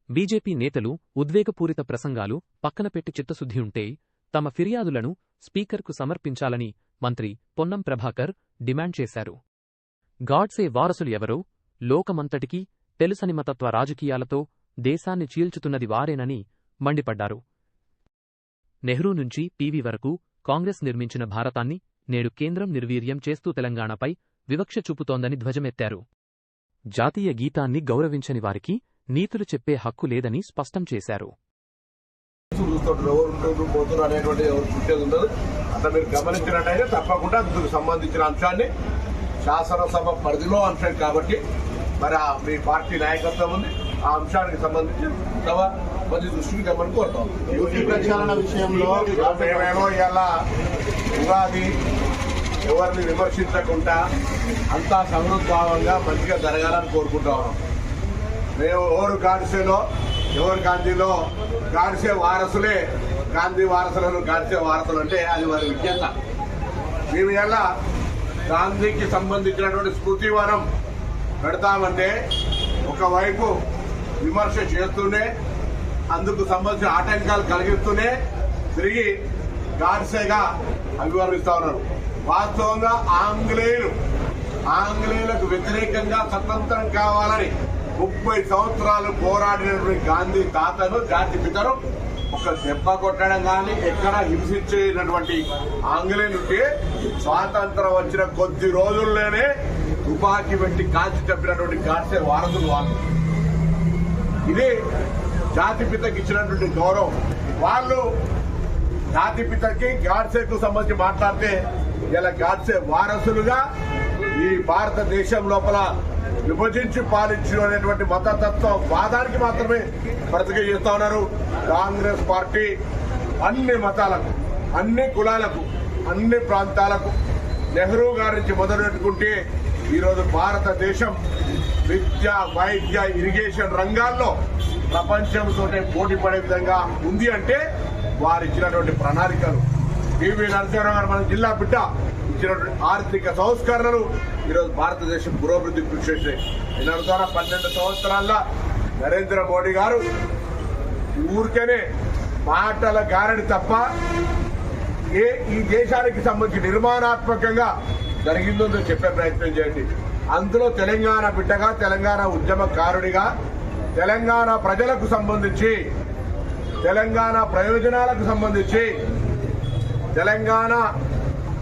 BJP నేతలు ఉద్వేగపూరిత ప్రసంగాలు పక్కనపెట్టి చిత్తశుద్ధి ఉంటే తమ ఫిర్యాదులను స్పీకర్కు సమర్పించాలని మంత్రి పొన్నం ప్రభాకర్ డిమాండ్ చేశారు. గాడ్సే వారసులు ఎవరో లోకమంతటికీ తెలుసని మతత్వ రాజకీయాలతో దేశాన్ని చీల్చుతున్నది వారేనని మండిపడ్డారు. నెహ్రూ నుంచి పీవీ వరకు కాంగ్రెస్ నిర్మించిన భారతాన్ని నేడు కేంద్రం నిర్వీర్యం చేస్తూ తెలంగాణపై వివక్ష చూపుతోందని ధ్వజమెత్తారు. జాతీయ గీతాన్ని గౌరవించని వారికి నీతులు చెప్పే హక్కు లేదని స్పష్టం చేశారు. అట్లా మీరు గమనించినట్టయితే తప్పకుండా అందుకు సంబంధించిన అంశాన్ని శాసనసభ పరిధిలో అంశం కాబట్టి మరి మీ పార్టీ నాయకత్వం ఉంది, ఆ అంశానికి సంబంధించి సభ మంచి దృష్టికి గమని కోరుతాం. యూపీ ప్రచారణ విషయంలో మేమేమో ఇలా ఉగాది ఎవరిని విమర్శించకుండా అంతా సమృద్భావంగా మంచిగా జరగాలని కోరుకుంటా ఉన్నాం. మేము ఎవరు గాడ్సేలో ఎవరు గాంధీలో గాడ్సే వారసులే గాంధీ వారసులను గాడ్సే వారసులు అంటే అది వారి విజ్ఞత. మేము ఎలా గాంధీకి సంబంధించినటువంటి స్మృతివనం పెడతామంటే ఒకవైపు విమర్శ చేస్తూనే అందుకు సంబంధించిన ఆటంకాలు కలిగిస్తూనే తిరిగి గాడ్సేగా అభివర్ణిస్తా ఉన్నారు. వాస్తవంగా ఆంగ్లేయులకు వ్యతిరేకంగా స్వతంత్రం కావాలని 30 సంవత్సరాలు పోరాడినటువంటి గాంధీ తాతను జాతి పితను ఒక దెబ్బ కొట్టడం కానీ ఎక్కడ హింసించేటటువంటి ఆంగ్లేయులకి స్వాతంత్రం వచ్చిన కొద్ది రోజుల్లోనే తుపాకీ పెట్టి కాల్చి చెప్పినటువంటి గాడ్సే వారసులు వాళ్ళు. ఇది జాతిపితకి ఇచ్చినటువంటి గౌరవం. వాళ్ళు జాతిపితకి గాడ్సేకు సంబంధించి మాట్లాడితే ఇలా గాడ్సే వారసులుగా ఈ భారతదేశం లోపల విభజించి పాలించినటువంటి మతతత్వ వాదానికి మాత్రమే బ్రతిక చేస్తా ఉన్నారు. కాంగ్రెస్ పార్టీ అన్ని మతాలకు, అన్ని కులాలకు, అన్ని ప్రాంతాలకు నెహ్రూ గారి నుంచి మొదలుపెట్టుకుంటే ఈరోజు భారతదేశం విద్య, వైద్య, ఇరిగేషన్ రంగాల్లో ప్రపంచంతో పోటీ పడే విధంగా ఉంది అంటే వారు ఇచ్చినటువంటి ప్రణాళికలు. పివి నరసింహారావు గారు మన జిల్లా బిడ్డ ఇచ్చినటువంటి ఆర్థిక సంస్కరణలు ఈరోజు భారతదేశం పురోభివృద్ధి కృషి చేశాయి. ఈనాడు ద్వారా 12 సంవత్సరాల్లో నరేంద్ర మోడీ గారు ఊరికేనే మాటల గారడి తప్ప ఈ దేశానికి సంబంధించి నిర్మాణాత్మకంగా జరిగిందో చెప్పే ప్రయత్నం చేయండి. అందులో తెలంగాణ బిడ్డగా, తెలంగాణ ఉద్యమకారుడిగా, తెలంగాణ ప్రజలకు సంబంధించి, తెలంగాణ ప్రయోజనాలకు సంబంధించి, తెలంగాణ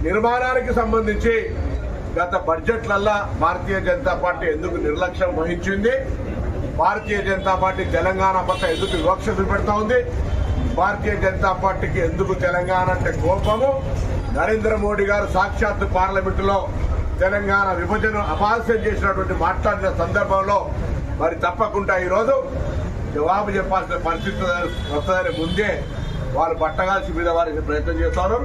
నిర్మాణానికి సంబంధించి గత బడ్జెట్లల్లా భారతీయ జనతా పార్టీ ఎందుకు నిర్లక్ష్యం వహించింది, భారతీయ జనతా పార్టీ తెలంగాణ పట్ల ఎందుకు వివక్ష చూపెడతా ఉంది, భారతీయ జనతా పార్టీకి ఎందుకు తెలంగాణ అంటే కోపము, నరేంద్ర మోడీ గారు సాక్షాత్ పార్లమెంటులో తెలంగాణ విభజన అపహాస్యం చేసినటువంటి మాట్లాడిన సందర్భంలో మరి తప్పకుండా ఈరోజు జవాబు చెప్పాల్సిన పరిస్థితి వస్తుందని ముందే వాళ్ళు పట్టగాల్సి మీద వారికి ప్రయత్నం చేస్తున్నారు.